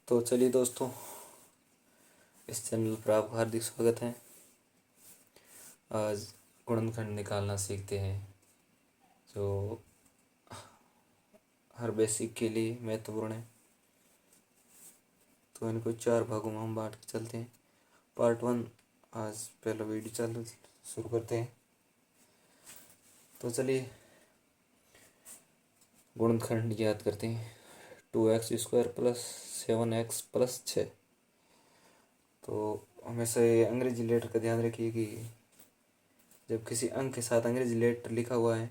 तो चलिए दोस्तों, इस चैनल पर आपका हार्दिक स्वागत है। आज गुणनखंड निकालना सीखते हैं जो हर बेसिक के लिए महत्वपूर्ण है। तो इनको 4 भागों में हम बांट के चलते हैं। पार्ट 1 आज पहला वीडियो शुरू करते हैं। तो चलिए गुणनखंड याद करते हैं। 2x² plus 7x plus 6। तो हमेशा ये अंग्रेजी लेटर का ध्यान रखिए कि जब किसी अंक के साथ अंग्रेजी लेटर लिखा हुआ है,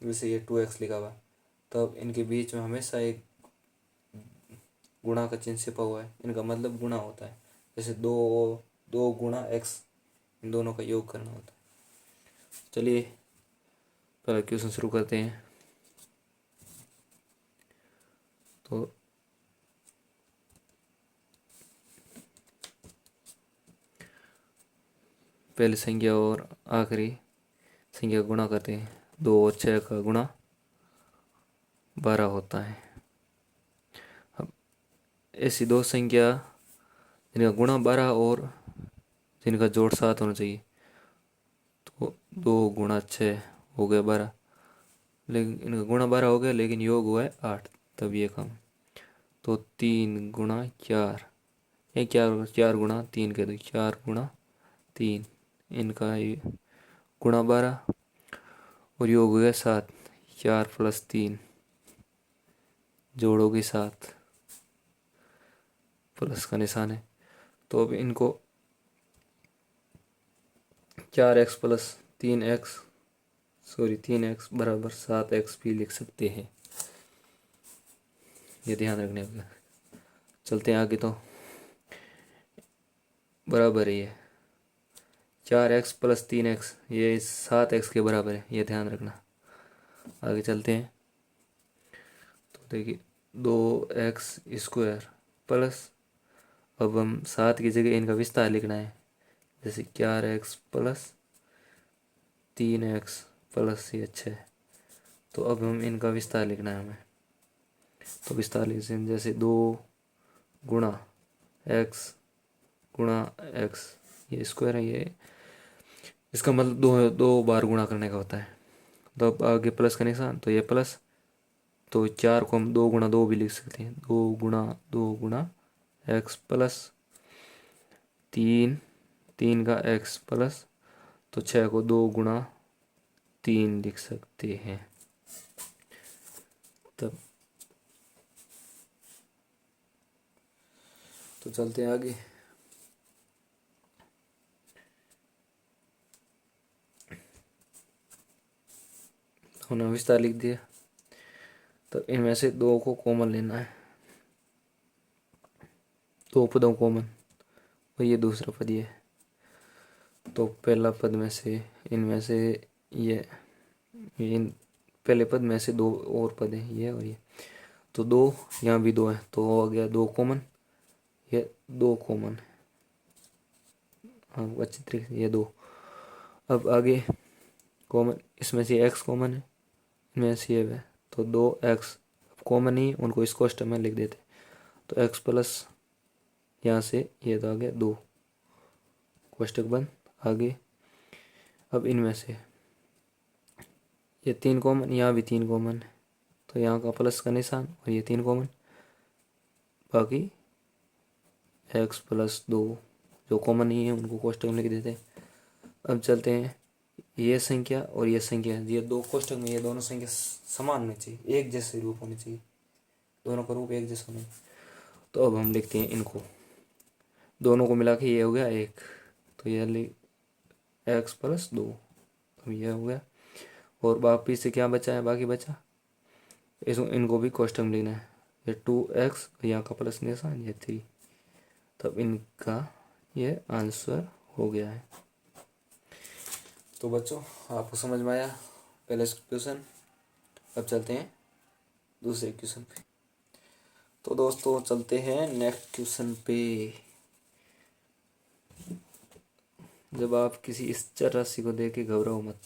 जैसे ये 2x लिखा हुआ है, तब इनके बीच में हमेशा एक गुणा का चिन्ह छिपा हुआ है। इनका मतलब गुणा होता है। जैसे 2 गुणा x, इन दोनों का योग करना होता है। चलिए पहला क्वेश्चन शुरू करते हैं। तो पहली संख्या और आखिरी संख्या गुणा करते हैं। 2 और 6 का गुणा 12 होता है। अब ऐसी दो संख्या जिनका गुणा 12 और जिनका जोड़ 7 होना चाहिए। तो 2 गुणा 6 हो गया 12, लेकिन इनका गुणा 12 हो गया लेकिन योग हुआ है 8, तब ये कम। तो 3 गुणा 4, ये 4 गुणा 3 के, 4 गुणा 3, इनका गुणा 12 और योग हो गया 7। 4 प्लस 3 जोड़ोगे 7, प्लस का निशान है। तो अब इनको 4x प्लस 3x बराबर 7x भी लिख सकते हैं। ये ध्यान रखने का। चलते हैं आगे। तो बराबर है ये 4x प्लस 3x, ये 7x के बराबर है, ये ध्यान रखना। आगे चलते हैं। तो देखिए 2x² प्लस, अब हम 7 की जगह इनका विस्तार लिखना है। जैसे 4x प्लस 3x प्लस ये 6। तो अब हम इनका विस्तार लिखना है हमें। तो विस्तार लिखते हैं, जैसे 2 गुणा x गुणा x, ये स्क्वायर है, ये इसका मतलब दो बार गुणा करने का होता है। तो अब आगे प्लस का निशान, तो ये प्लस, तो 4 को हम 2 गुणा 2 भी लिख सकते हैं। 2 गुणा x प्लस 3 का x प्लस, तो 6 को 2 गुणा 3 लिख सकते हैं। तब तो चलते हैं आगे। हमने विस्तार लिख दिया। तो इनमें से 2 को कॉमन लेना है, 2 पदों कॉमन, और ये दूसरा पद ये। तो पहला पद में से इनमें से ये इन पहले पद में से 2 और पद हैं, ये और ये। तो 2 यहाँ भी 2 है, तो हो गया 2 कॉमन, ये 2 कॉमन है। हाँ, अच्छी तरीके से ये 2। अब आगे कॉमन, इसमें से x कॉमन है, इनमें से ये है, तो 2x कॉमन ही, उनको इस कोष्टक में लिख देते। तो x प्लस यहाँ से ये तो आ गया 2, कोष्टक बंद। आगे अब इनमें से ये 3 कॉमन, यहाँ भी 3 कॉमन है, तो यहाँ का प्लस का निशान और ये 3 कॉमन, बाकी x प्लस 2 जो कॉमन नहीं है उनको कोष्टक में लिख देते हैं। अब चलते हैं, ये संख्या और ये संख्या, ये 2 कोष्टक में ये दोनों संख्या समान होनी चाहिए, एक जैसे रूप होने चाहिए, दोनों का रूप एक जैसा होना। तो अब हम लिखते हैं इनको, दोनों को मिला के ये हो गया 1, तो ये x प्लस 2, अब ये हो गया। और बाकी से क्या बचा है, बाकी बचा इनको भी कोष्टक में लिखना है। ये 2x, यहाँ का प्लस निशान, ये 3, तब इनका ये आंसर हो गया है। तो बच्चों आपको समझ में आया पहले क्वेश्चन। अब चलते हैं दूसरे क्वेश्चन पे। तो दोस्तों चलते हैं नेक्स्ट क्वेश्चन पे। जब आप किसी इस चर राशि को देख के घबराओ मत।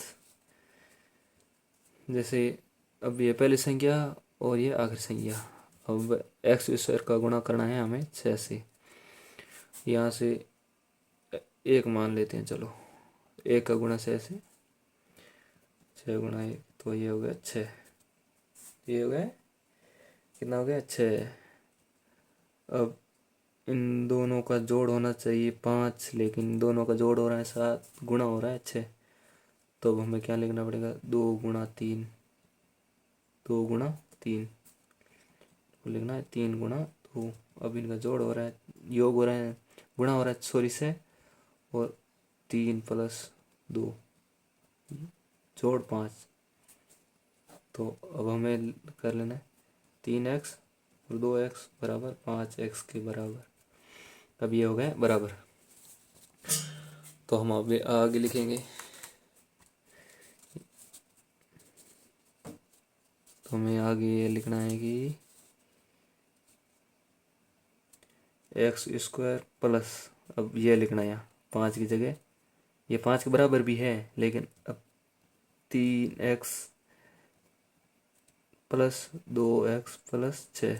जैसे अब ये पहली संख्या और ये आखिरी संख्या, अब एक्स स्क्वायर का गुणा करना है हमें 6 से। यहाँ से एक मान लेते हैं, चलो 1 का गुणा 6 से, 6 गुणा 1 तो ये हो गया 6। ये हो गया कितना हो गया 6। अब इन दोनों का जोड़ होना चाहिए 5, लेकिन इन दोनों का जोड़ हो रहा है 7, गुणा हो रहा है 6। तो अब हमें क्या लिखना पड़ेगा, 2 गुणा 3, 2 गुणा 3 लिखना है, 3 गुणा 2। अब इनका जोड़ हो रहा है, योग हो रहा है, गुणा हो रहा है सॉरी से, और 3 प्लस 2 जोड़ 5। तो अब हमें कर लेना है 3x और 2x बराबर 5x के बराबर। अब ये हो गया बराबर। तो हम अब आगे लिखेंगे, तो हमें आगे ये लिखना है कि एक्स स्क्वायर प्लस, अब ये लिखना है यहाँ 5 की जगह, ये 5 के बराबर भी है, लेकिन अब 3x प्लस 2x प्लस 6,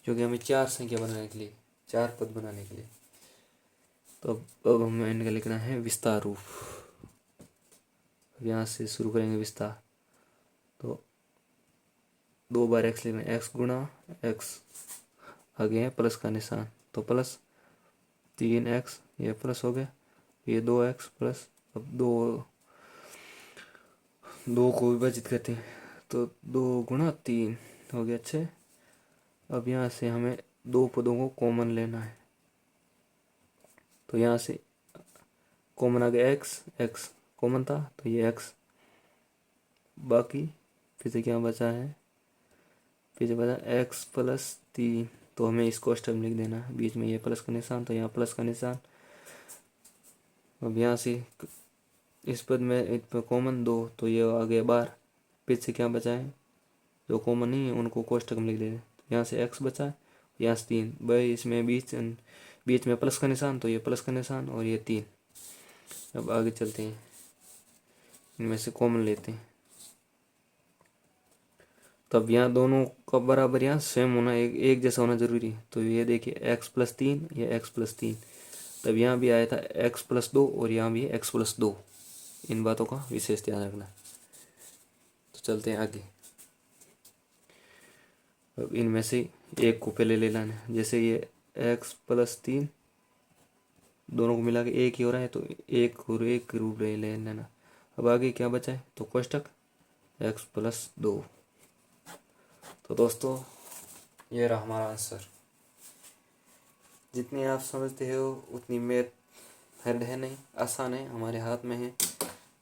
क्योंकि हमें 4 संख्या बनाने के लिए, 4 पद बनाने के लिए। तो अब हमें इनका लिखना है विस्तार रूप। अब यहाँ से शुरू करेंगे विस्तार। तो 2 बार x लिखना है, x गुणा x, आगे है प्लस का निशान, तो प्लस 3x, ये प्लस हो गया, ये 2x प्लस, अब 2 को विभाजित करते हैं, तो 2 गुणा 3 हो गया 6। अब यहाँ से हमें 2 पदों को कॉमन लेना है, तो यहाँ से कॉमन आ गया x कॉमन था, तो ये x, बाकी फिर से क्या बचा है, फिर से बचा x प्लस 3, तो हमें इसको अष्टक लिख देना है, बीच में ये प्लस का निशान, तो यहाँ प्लस का निशान। अब यहाँ से इस पद में कॉमन 2, तो ये आ गया 12, फिर से क्या बचा है, जो कॉमन नहीं है उनको कोष्टक में लिख देते हैं। यहाँ से x बचा है, यहाँ से 3 भाई, इसमें बीच में प्लस का निशान, तो ये प्लस का निशान और ये 3। अब आगे चलते हैं, इनमें से कॉमन लेते हैं। तब यहाँ दोनों का बराबर यहाँ सेम होना, एक जैसा होना जरूरी है। तो ये देखिए x प्लस 3, ये x प्लस 3, तब यहाँ भी आया था x प्लस 2 और यहाँ भी x प्लस 2। इन बातों का विशेष ध्यान रखना। तो चलते हैं आगे। अब इनमें से एक को पहले ले लेना है, जैसे ये x प्लस 3 दोनों को मिला के एक ही हो रहा है, तो एक और एक के रूप ले लेना। अब आगे क्या बचा है, तो कोष्टक x प्लस 2। तो दोस्तों ये रहा हमारा आंसर। जितनी आप समझते हो उतनी मैथ हार्ड है नहीं, आसान है, हमारे हाथ में है,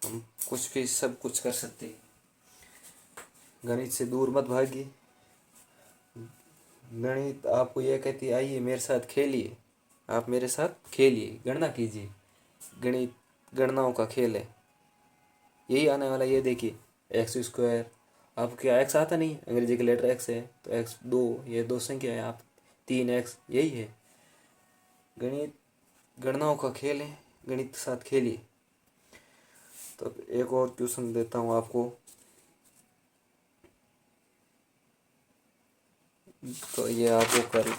हम कुछ भी सब कुछ कर सकते हैं। गणित से दूर मत भागिए। गणित आपको यह कहती है आइए मेरे साथ खेलिए, आप मेरे साथ खेलिए, गणना कीजिए। गणित गणनाओं का खेल है, यही आने वाला। ये देखिए एक्स स्क्वायर, आपको क्या एक्स आता नहीं, अंग्रेजी का लेटर एक्स है, तो एक्स 2, ये 2 संख्या है, आप 3x, यही है गणित। गणनाओं का खेल है, गणित के साथ खेलिए। तो एक और ट्यूशन देता हूँ आपको। तो ये आपको कर